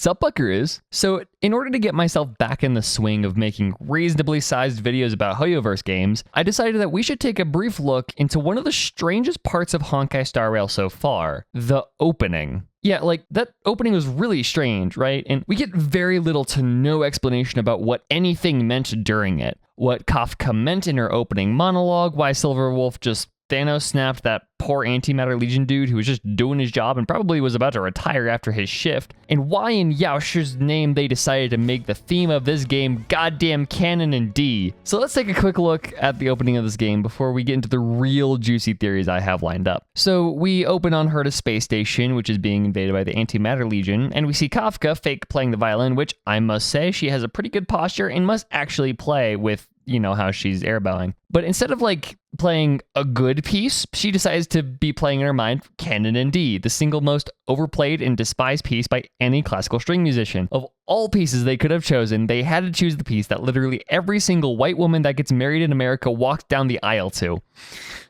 Sup, buckaroos? So in order to get myself back in the swing of making reasonably sized videos about Hoyoverse games, I decided that we should take a brief look into one of the strangest parts of Honkai Star Rail so far, the opening. Yeah, like, that opening was really strange, right? And we get very little to no explanation about what anything meant during it. What Kafka meant in her opening monologue, why Silverwolf just Thanos snapped that poor Antimatter Legion dude who was just doing his job and probably was about to retire after his shift, and why in Yaoshi's name they decided to make the theme of this game goddamn canon and D. So let's take a quick look at the opening of this game before we get into the real juicy theories I have lined up. So we open on Herta's space station, which is being invaded by the Antimatter Legion, and we see Kafka fake playing the violin, which I must say she has a pretty good posture and must actually play with, you know, how she's airbowing. But instead of like playing a good piece, she decides to be playing in her mind Canon and D, the single most overplayed and despised piece by any classical string musician. Of all pieces they could have chosen, they had to choose the piece that literally every single white woman that gets married in America walked down the aisle to.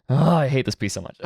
Oh, I hate this piece so much.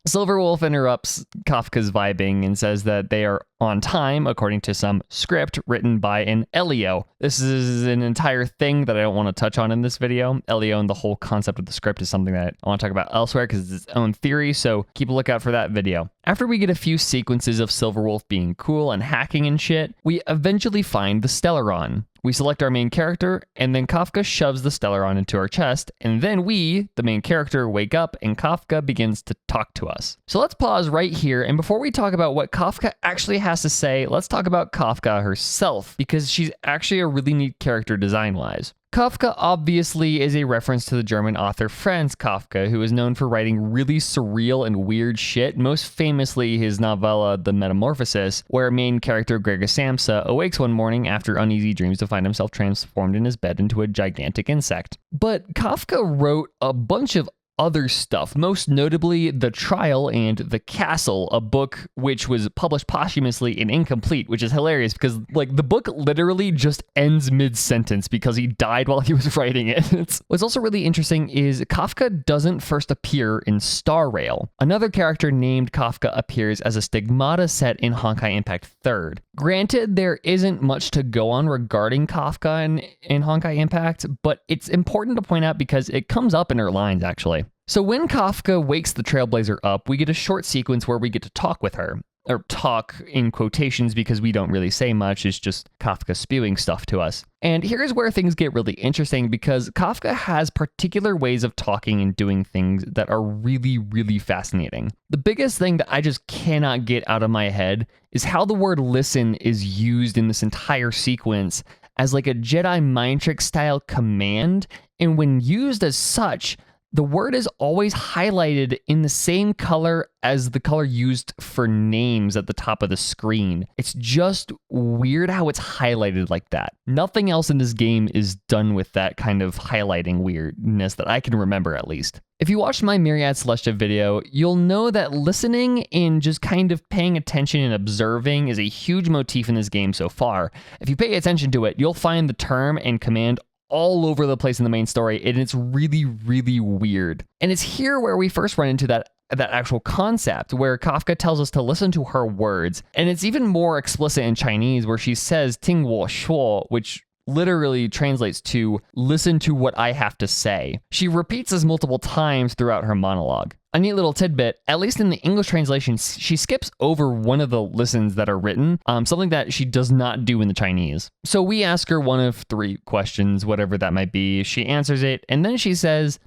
Silverwolf interrupts Kafka's vibing and says that they are on time, according to some script written by an Elio. This is an entire thing that I don't want to touch on in this video. Elio and the whole concept of the script is something that I want to talk about elsewhere because it's its own theory, so keep a lookout for that video. After we get a few sequences of Silverwolf being cool and hacking and shit, we eventually find the Stellaron. We select our main character, and then Kafka shoves the Stellaron into our chest, and then we, the main character, wake up and Kafka begins to talk to us. So let's pause right here, and before we talk about what Kafka actually has to say, let's talk about Kafka herself, because she's actually a really neat character design-wise. Kafka obviously is a reference to the German author Franz Kafka, who is known for writing really surreal and weird shit, most famously his novella The Metamorphosis, where main character Gregor Samsa awakes one morning after uneasy dreams to find himself transformed in his bed into a gigantic insect. But Kafka wrote a bunch of other stuff, most notably The Trial and The Castle, a book which was published posthumously and incomplete, which is hilarious because like the book literally just ends mid-sentence because he died while he was writing it. What's also really interesting is Kafka doesn't first appear in Star Rail. Another character named Kafka appears as a stigmata set in Honkai Impact 3rd. Granted, there isn't much to go on regarding Kafka in Honkai Impact, but it's important to point out because it comes up in her lines actually. So when Kafka wakes the Trailblazer up, we get a short sequence where we get to talk with her. Or talk in quotations because we don't really say much, it's just Kafka spewing stuff to us. And here's where things get really interesting because Kafka has particular ways of talking and doing things that are really, really fascinating. The biggest thing that I just cannot get out of my head is how the word listen is used in this entire sequence as like a Jedi mind trick style command, and when used as such, the word is always highlighted in the same color as the color used for names at the top of the screen. It's just weird how it's highlighted like that. Nothing else in this game is done with that kind of highlighting weirdness that I can remember at least. If you watched my Myriad Celestia video, you'll know that listening and just kind of paying attention and observing is a huge motif in this game so far. If you pay attention to it, you'll find the term and command all over the place in the main story, and it's really, really weird. And it's here where we first run into that actual concept, where Kafka tells us to listen to her words, and it's even more explicit in Chinese, where she says "听我说," which literally translates to "listen to what I have to say." She repeats this multiple times throughout her monologue. A neat little tidbit, at least in the English translation, she skips over one of the listens that are written, something that she does not do in the Chinese. So we ask her one of 3 questions, whatever that might be. She answers it, and then she says,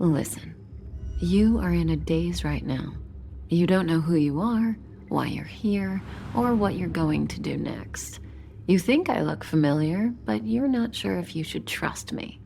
"Listen, you are in a daze right now. You don't know who you are, why you're here, or what you're going to do next. You think I look familiar, but you're not sure if you should trust me."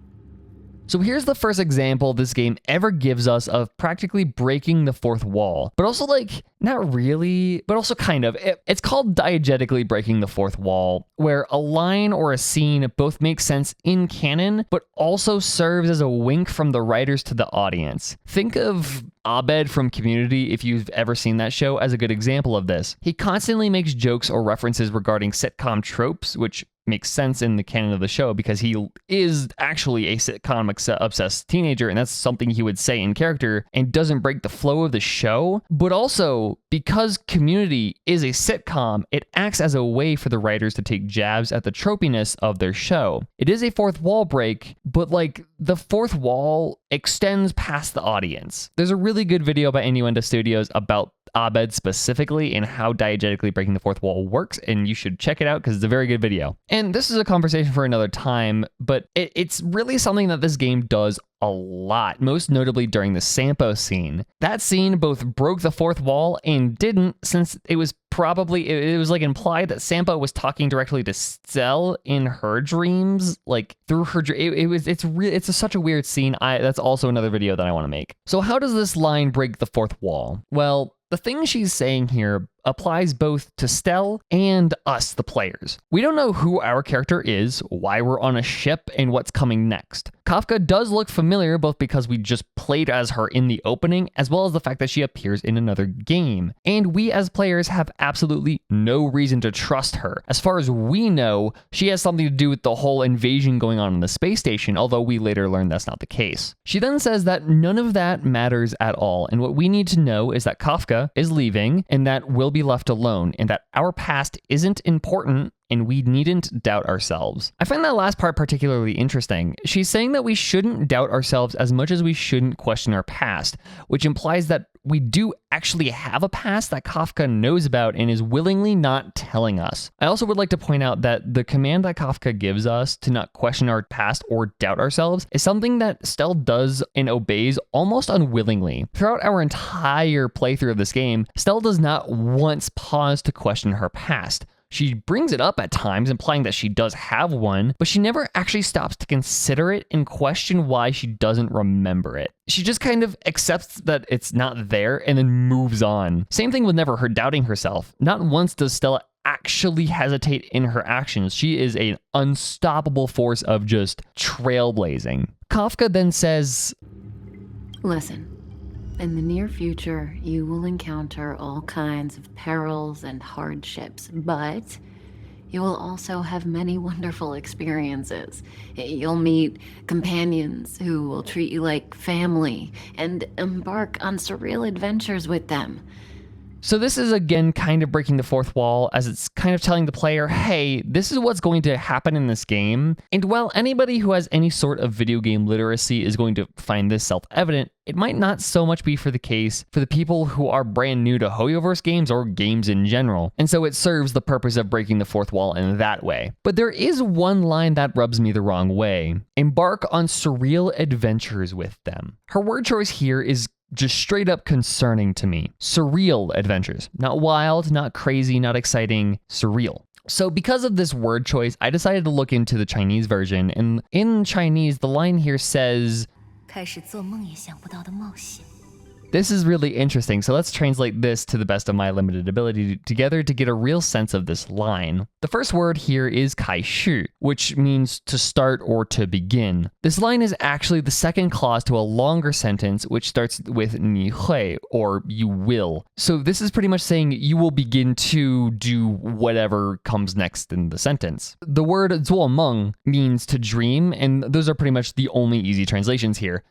So here's the first example this game ever gives us of practically breaking the fourth wall, but also like, not really, but also kind of. It's called diegetically breaking the fourth wall, where a line or a scene both makes sense in canon, but also serves as a wink from the writers to the audience. Think of Abed from Community, if you've ever seen that show, as a good example of this. He constantly makes jokes or references regarding sitcom tropes, which makes sense in the canon of the show because he is actually a sitcom-obsessed teenager, and that's something he would say in character and doesn't break the flow of the show. But also, because Community is a sitcom, it acts as a way for the writers to take jabs at the tropiness of their show. It is a fourth wall break, but like the fourth wall extends past the audience. There's a really good video by Innuendo Studios about Abed specifically and how diegetically breaking the fourth wall works, and you should check it out because it's a very good video. And this is a conversation for another time, but it's really something that this game does a lot, most notably during the Sampo scene. That scene both broke the fourth wall and didn't, since it was like implied that Sampo was talking directly to Stell in her dreams, like through her it's such a weird scene. That's also another video that I want to make. So how does this line break the fourth wall? Well, the thing she's saying here applies both to Stell and us, the players. We don't know who our character is, why we're on a ship, and what's coming next. Kafka does look familiar, both because we just played as her in the opening, as well as the fact that she appears in another game. And we as players have absolutely no reason to trust her. As far as we know, she has something to do with the whole invasion going on in the space station, although we later learn that's not the case. She then says that none of that matters at all, and what we need to know is that Kafka is leaving, and that we'll be left alone, and that our past isn't important and we needn't doubt ourselves. I find that last part particularly interesting. She's saying that we shouldn't doubt ourselves as much as we shouldn't question our past, which implies that we do actually have a past that Kafka knows about and is willingly not telling us. I also would like to point out that the command that Kafka gives us to not question our past or doubt ourselves is something that Stell does and obeys almost unwillingly. Throughout our entire playthrough of this game, Stell does not once pause to question her past. She brings it up at times, implying that she does have one, but she never actually stops to consider it and question why she doesn't remember it. She just kind of accepts that it's not there and then moves on. Same thing with never her doubting herself. Not once does Stella actually hesitate in her actions. She is an unstoppable force of just trailblazing. Kafka then says, Listen. In the near future, you will encounter all kinds of perils and hardships, but you will also have many wonderful experiences. You'll meet companions who will treat you like family and embark on surreal adventures with them. So this is again kind of breaking the fourth wall, as it's kind of telling the player, hey, this is what's going to happen in this game. And while anybody who has any sort of video game literacy is going to find this self-evident, it might not so much be for the case for the people who are brand new to Hoyoverse games or games in general. And so it serves the purpose of breaking the fourth wall in that way. But there is one line that rubs me the wrong way. Embark on surreal adventures with them. Her word choice here is just straight up concerning to me. Surreal adventures. Not wild, not crazy, not exciting, surreal. So because of this word choice, I decided to look into the Chinese version, and in Chinese, the line here says, 开始做梦也想不到的冒险. This is really interesting, so let's translate this to the best of my limited ability together to get a real sense of this line. The first word here is 开始, which means to start or to begin. This line is actually the second clause to a longer sentence, which starts with 你会, or you will. So this is pretty much saying you will begin to do whatever comes next in the sentence. The word 做梦 means to dream, and those are pretty much the only easy translations here.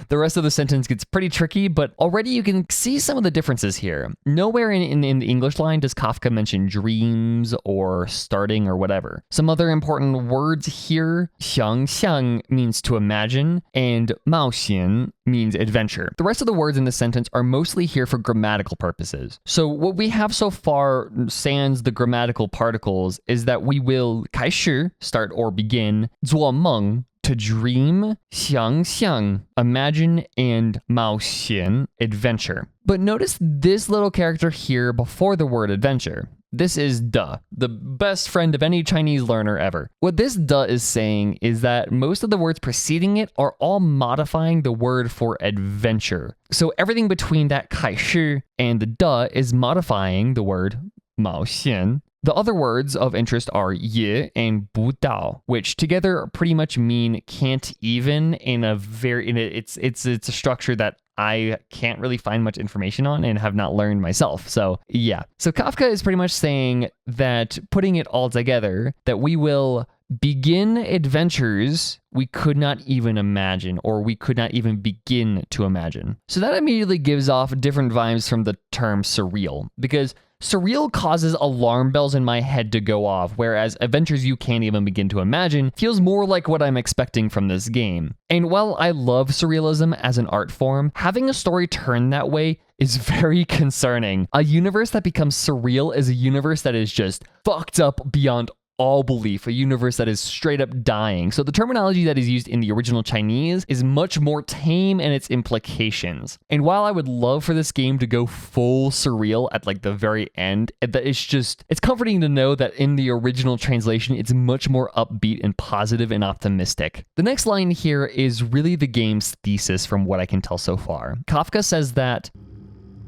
The rest of the sentence gets pretty tricky, but already you can see some of the differences here. Nowhere in the English line does Kafka mention dreams or starting or whatever. Some other important words here, 想象 means to imagine, and 冒险 means adventure. The rest of the words in this sentence are mostly here for grammatical purposes. So what we have so far, sans the grammatical particles, is that we will 开始, start or begin, 做梦, to dream, 想象, imagine, and 冒险, adventure. But notice this little character here before the word adventure. This is duh, the best friend of any Chinese learner ever. What this duh is saying is that most of the words preceding it are all modifying the word for adventure. So everything between that 开始 and the duh is modifying the word 冒险. The other words of interest are 也 and 不到, which together pretty much mean can't even it's a structure that I can't really find much information on and have not learned myself. So yeah. So Kafka is pretty much saying that, putting it all together, that we will begin adventures we could not even imagine, or we could not even begin to imagine. So that immediately gives off different vibes from the term surreal, because surreal causes alarm bells in my head to go off, whereas adventures you can't even begin to imagine feels more like what I'm expecting from this game. And while I love surrealism as an art form, having a story turn that way is very concerning. A universe that becomes surreal is a universe that is just fucked up beyond all belief, a universe that is straight up dying. So the terminology that is used in the original Chinese is much more tame in its implications. And while I would love for this game to go full surreal at like the very end, it's comforting to know that in the original translation, it's much more upbeat and positive and optimistic. The next line here is really the game's thesis from what I can tell so far. Kafka says that,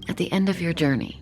"At the end of your journey,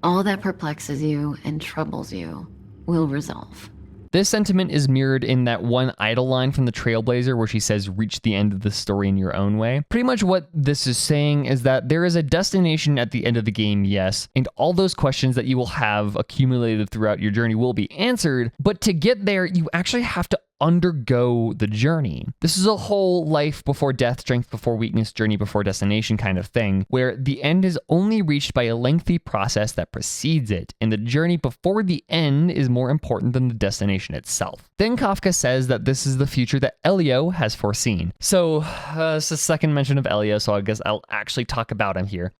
all that perplexes you and troubles you will resolve." this sentiment is mirrored in that one idle line from the Trailblazer where she says, "Reach the end of the story in your own way." Pretty much what this is saying is that there is a destination at the end of the game, yes, and all those questions that you will have accumulated throughout your journey will be answered, but to get there, you actually have to undergo the journey. This is a whole life before death, strength before weakness, journey before destination kind of thing, where the end is only reached by a lengthy process that precedes it, and the journey before the end is more important than the destination itself. Then Kafka says that this is the future that Elio has foreseen. So, it's the second mention of Elio, so I guess I'll actually talk about him here.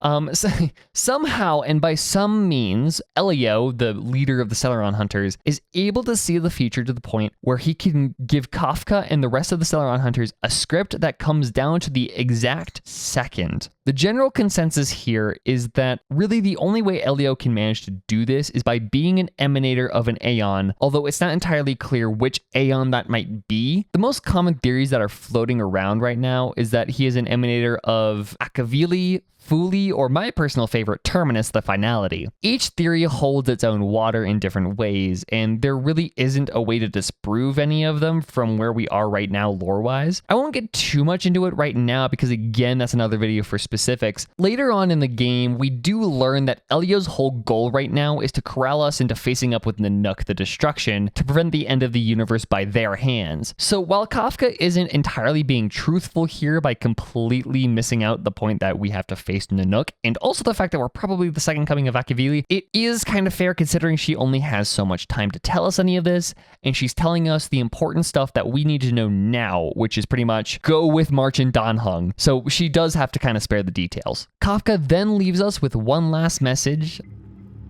Somehow, and by some means, Elio, the leader of the Celeron Hunters, is able to see the future to the point where he can give Kafka and the rest of the Celeron Hunters a script that comes down to the exact second. The general consensus here is that really the only way Elio can manage to do this is by being an emanator of an Aeon, although it's not entirely clear which Aeon that might be. The most common theories that are floating around right now is that he is an emanator of Akavili, Fuli, or my personal favorite, Terminus, the Finality. Each theory holds its own water in different ways, and there really isn't a way to disprove any of them from where we are right now lore-wise. I won't get too much into it right now because, again, that's another video for specifics. Later on in the game, we do learn that Elio's whole goal right now is to corral us into facing up with Nanook, the Destruction, to prevent the end of the universe by their hands. So while Kafka isn't entirely being truthful here by completely missing out the point that we have to face Nanook, and also the fact that we're probably the second coming of Akavili, it is kind of fair considering she only has so much time to tell us any of this, and she's telling us the important stuff that we need to know now, which is pretty much go with March and Danheng. So she does have to kind of spare the details. Kafka then leaves us with one last message.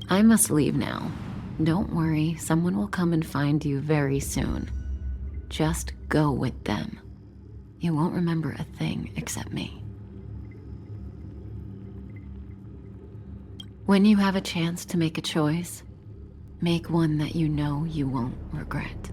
I must leave now. Don't worry, someone will come and find you very soon. Just go with them. You won't remember a thing except me. When you have a chance to make a choice, make one that you know you won't regret.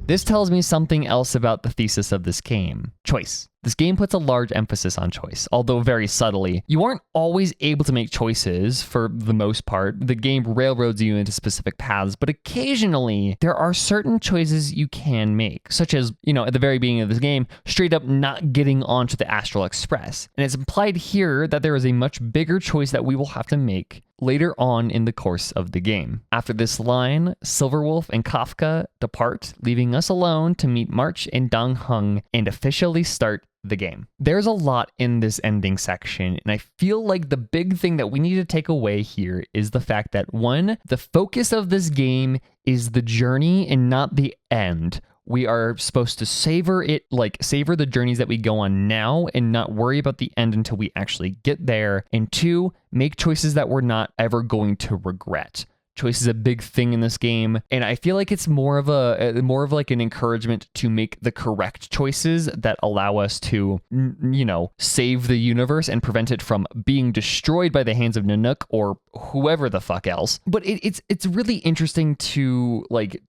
This tells me something else about the thesis of this game. Choice. This game puts a large emphasis on choice, although very subtly. You aren't always able to make choices for the most part. The game railroads you into specific paths, but occasionally there are certain choices you can make, such as, at the very beginning of this game, straight up not getting onto the Astral Express. And it's implied here that there is a much bigger choice that we will have to make later on in the course of the game. After this line, Silverwolf and Kafka depart, leaving us alone to meet March and Danheng and officially start the game. There's a lot in this ending section, and I feel like the big thing that we need to take away here is the fact that, one, the focus of this game is the journey and not the end. We are supposed to savor the journeys that we go on now and not worry about the end until we actually get there. And two, make choices that we're not ever going to regret. Choice is a big thing in this game, and I feel like it's more of like an encouragement to make the correct choices that allow us to, save the universe and prevent it from being destroyed by the hands of Nanook or whoever the fuck else. But it's really interesting to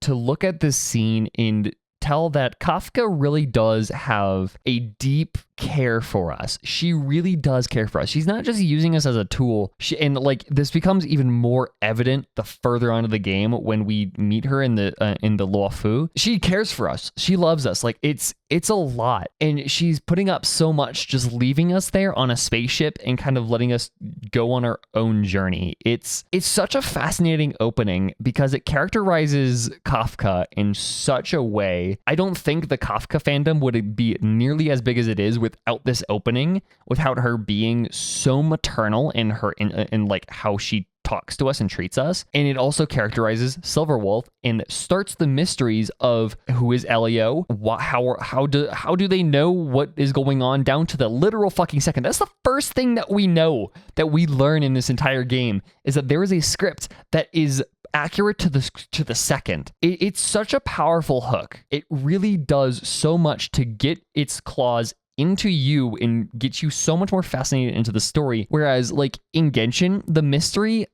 look at this scene and tell that Kafka really does have a deep care for us. She really does care for us. She's not just using us as a tool. And like this becomes even more evident the further on to the game when we meet her in the Luofu. She cares for us. She loves us. Like it's a lot, and she's putting up so much just leaving us there on a spaceship and kind of letting us go on our own journey. It's such a fascinating opening because it characterizes Kafka in such a way. I don't think the Kafka fandom would be nearly as big as it is without this opening, without her being so maternal in her in like how she talks to us and treats us. And it also characterizes Silverwolf and starts the mysteries of who is Elio, how do they know what is going on down to the literal fucking second. That's the first thing that we know, that we learn in this entire game, is that there is a script that is accurate to the second. It's such a powerful hook. It really does so much to get its claws into you and get you so much more fascinated into the story. Whereas like in Genshin, the mystery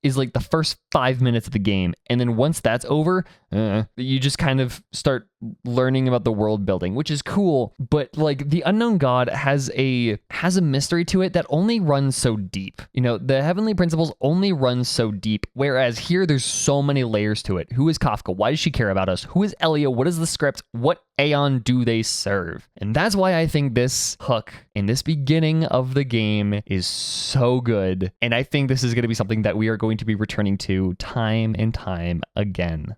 is like the first 5 minutes of the game, and then once that's over, you just kind of start learning about the world building, which is cool. But like the Unknown God has a mystery to it that only runs so deep. You know, the Heavenly Principles only run so deep, whereas here there's so many layers to it. Who is Kafka? Why does she care about us? Who is Elio? What is the script? What Aeon do they serve? And that's why I think this hook in this beginning of the game is so good. And I think this is going to be something that we are going to be returning to time and time again.